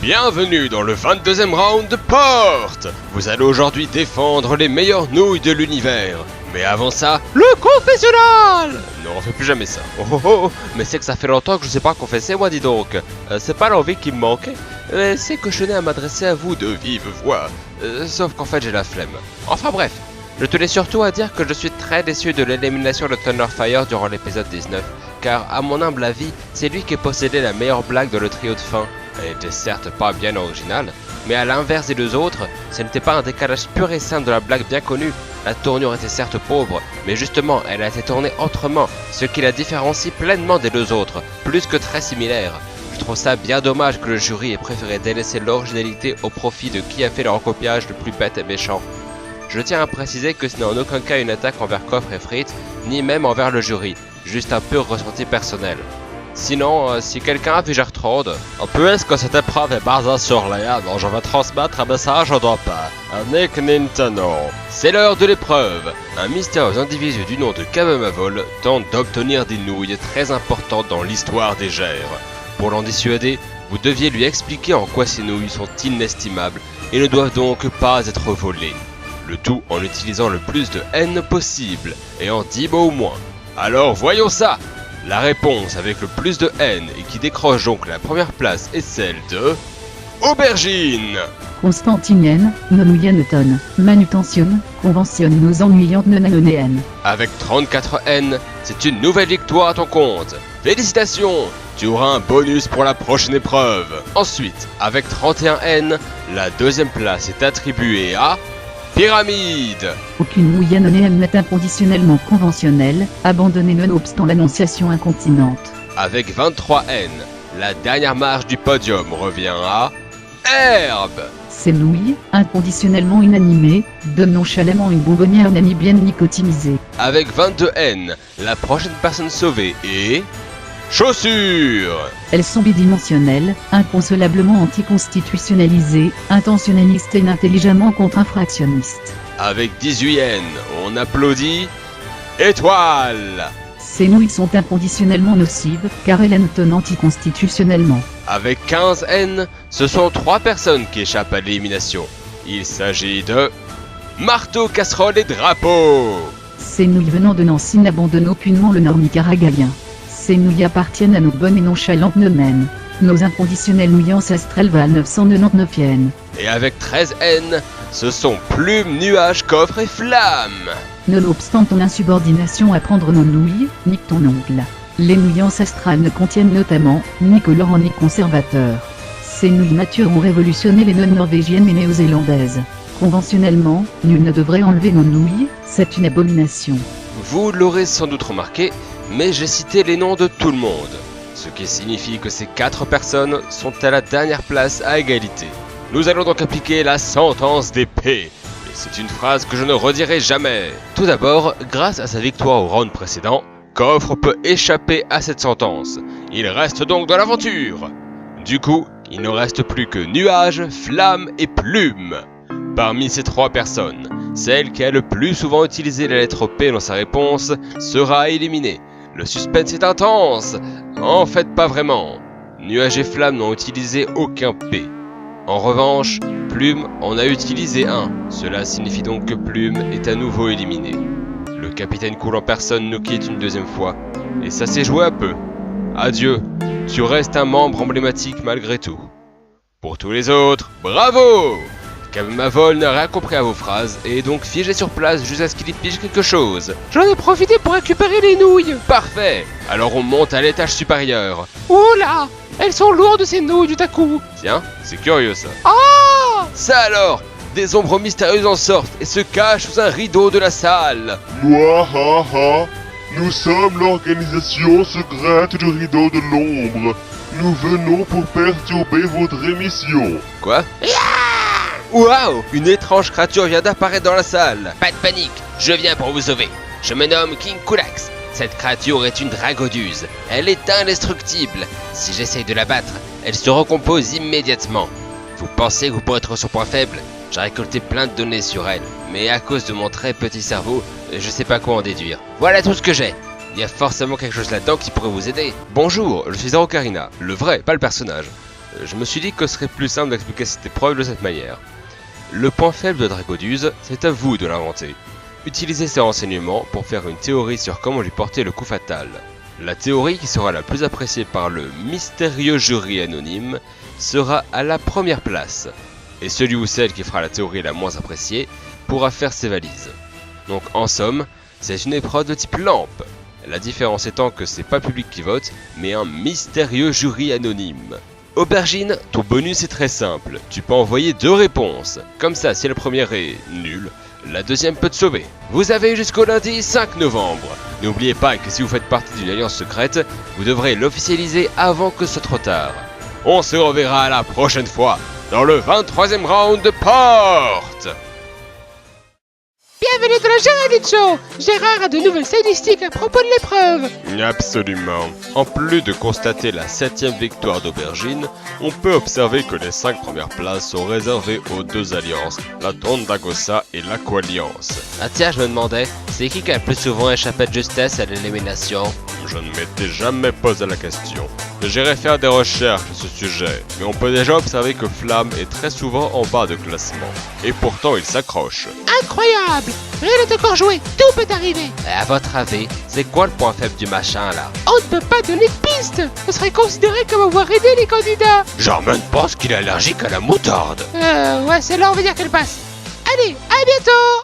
Bienvenue dans le 22e round de Porte. Vous allez aujourd'hui défendre les meilleures nouilles de l'univers. Mais avant ça, le confessionnal. Non, on fait plus jamais ça. Oh, mais c'est que ça fait longtemps que je sais pas confesser, moi dis donc. C'est pas l'envie qui me manquait, c'est que je tenais à m'adresser à vous de vive voix. Sauf qu'en fait j'ai la flemme. Enfin bref, je tenais surtout à dire que je suis très déçu de l'élimination de Thunderfire durant l'épisode 19. Car à mon humble avis, c'est lui qui possédait la meilleure blague dans le trio de fin. Elle était certes pas bien originale, mais à l'inverse des deux autres, ce n'était pas un décalage pur et simple de la blague bien connue. La tournure était certes pauvre, mais justement elle a été tournée autrement, ce qui la différencie pleinement des deux autres, plus que très similaire. Je trouve ça bien dommage que le jury ait préféré délaisser l'originalité au profit de qui a fait le recopiage le plus bête et méchant. Je tiens à préciser que ce n'est en aucun cas une attaque envers Coffre et Frites, ni même envers le jury, juste un pur ressenti personnel. Sinon, si quelqu'un a vu Gertrude, puisque cette épreuve est basée sur l'IA, je vais transmettre un message au dopeur, à Nick Nintendo. C'est l'heure de l'épreuve. Un mystérieux individu du nom de Kamamavol tente d'obtenir des nouilles très importantes dans l'histoire des Gers. Pour l'en dissuader, vous deviez lui expliquer en quoi ces nouilles sont inestimables et ne doivent donc pas être volées. Le tout en utilisant le plus de haine possible et en 10 mots ou moins. Alors voyons ça! La réponse avec le plus de haine et qui décroche donc la première place est celle de... Aubergine! Constantinienne, non-ouyennetonne, manutentionne, conventionne nos ennuyantes non-anonéennes. Avec 34 haines, c'est une nouvelle victoire à ton compte. Félicitations! Tu auras un bonus pour la prochaine épreuve. Ensuite, avec 31 haines, la deuxième place est attribuée à... Pyramide! Aucune nouille anonéenne n'est inconditionnellement conventionnelle, abandonnée nonobstant l'annonciation incontinente. Avec 23 haines, la dernière marche du podium revient à... Herbe! Ces nouilles, inconditionnellement inanimées, donnent nonchalamment une bonbonnière namibienne nicotinisée. Avec 22 haines, la prochaine personne sauvée est... Chaussures! Elles sont bidimensionnelles, inconsolablement anticonstitutionnalisées, intentionnalistes et inintelligemment contre-infractionnistes. Avec 18 haines, on applaudit... Étoile! Ces nouilles sont inconditionnellement nocives, car elles étonnent anticonstitutionnellement. Avec 15 haines, ce sont 3 personnes qui échappent à l'élimination. Il s'agit de... Marteau, casserole et drapeau! Ces nouilles venant de Nancy n'abandonnent aucunement le normicaragaïen. Ces nouilles appartiennent à nos bonnes et nonchalantes nomaines. Nos inconditionnelles nouillances astrales valent 999 yens. Et avec 13 haines, ce sont plumes, nuages, coffres et flammes. Nonobstant ton insubordination à prendre nos nouilles, nique ton ongle. Les nouillances astrales ne contiennent notamment ni colorants ni conservateurs. Ces nouilles matures ont révolutionné les nonnes norvégiennes et néo-zélandaises. Conventionnellement, nul ne devrait enlever nos nouilles, c'est une abomination. Vous l'aurez sans doute remarqué, mais j'ai cité les noms de tout le monde. Ce qui signifie que ces 4 personnes sont à la dernière place à égalité. Nous allons donc appliquer la sentence d'épée. Et c'est une phrase que je ne redirai jamais. Tout d'abord, grâce à sa victoire au round précédent, Coffre peut échapper à cette sentence. Il reste donc dans l'aventure. Du coup, il ne reste plus que nuages, flammes et plumes. Parmi ces 3 personnes, celle qui a le plus souvent utilisé la lettre P dans sa réponse sera éliminée. Le suspense est intense. En fait, pas vraiment. Nuages et flammes n'ont utilisé aucun P. En revanche, Plume en a utilisé un. Cela signifie donc que Plume est à nouveau éliminé. Le capitaine Cool en personne nous quitte une deuxième fois. Et ça s'est joué un peu. Adieu, tu restes un membre emblématique malgré tout. Pour tous les autres, bravo! Kamamavol n'a rien compris à vos phrases et est donc figé sur place jusqu'à ce qu'il y pige quelque chose. J'en ai profité pour récupérer les nouilles. Parfait. Alors on monte à l'étage supérieur. Oh là, elles sont lourdes ces nouilles du coup. Tiens, c'est curieux ça. Ah! Ça alors, des ombres mystérieuses en sortent et se cachent sous un rideau de la salle. Mouahaha, nous sommes l'organisation secrète du rideau de l'ombre. Nous venons pour perturber votre émission. Quoi? Waouh! Une étrange créature vient d'apparaître dans la salle. Pas de panique, je viens pour vous sauver. Je me nomme King Kulax. Cette créature est une dragoduse. Elle est indestructible. Si j'essaye de la battre, elle se recompose immédiatement. Vous pensez que vous pourrez être son point faible? J'ai récolté plein de données sur elle, mais à cause de mon très petit cerveau, je sais pas quoi en déduire. Voilà tout ce que j'ai. Il y a forcément quelque chose là-dedans qui pourrait vous aider. Bonjour, je suis Zero Karina, le vrai, pas le personnage. Je me suis dit que ce serait plus simple d'expliquer cette épreuve de cette manière. Le point faible de Dragoduse, c'est à vous de l'inventer. Utilisez ces renseignements pour faire une théorie sur comment lui porter le coup fatal. La théorie qui sera la plus appréciée par le mystérieux jury anonyme sera à la première place. Et celui ou celle qui fera la théorie la moins appréciée pourra faire ses valises. Donc en somme, c'est une épreuve de type lampe. La différence étant que c'est pas le public qui vote, mais un mystérieux jury anonyme. Aubergine, ton bonus est très simple. Tu peux envoyer 2 réponses. Comme ça, si la première est nulle, la deuxième peut te sauver. Vous avez jusqu'au lundi 5 novembre. N'oubliez pas que si vous faites partie d'une alliance secrète, vous devrez l'officialiser avant que ce soit trop tard. On se reverra la prochaine fois dans le 23e round de porte. Bienvenue dans le Gérard Show. Gérard a de nouvelles statistiques à propos de l'épreuve. Absolument. En plus de constater la 7e victoire d'Aubergine, on peut observer que les 5 premières places sont réservées aux 2 alliances, la Tondagosa et l'Aqualliance. Ah tiens, je me demandais, c'est qui a le plus souvent échappé de justesse à l'élimination? Je ne m'étais jamais posé la question. J'irai faire des recherches à ce sujet, mais on peut déjà observer que Flamme est très souvent en bas de classement. Et pourtant il s'accroche. Incroyable. Rien n'est encore joué, tout peut arriver. Et à votre avis, c'est quoi le point faible du machin là? On ne peut pas donner de piste. Ce serait considéré comme avoir aidé les candidats. Germaine pense qu'il est allergique à la moutarde. Ouais, celle-là on va dire qu'elle passe. Allez, à bientôt.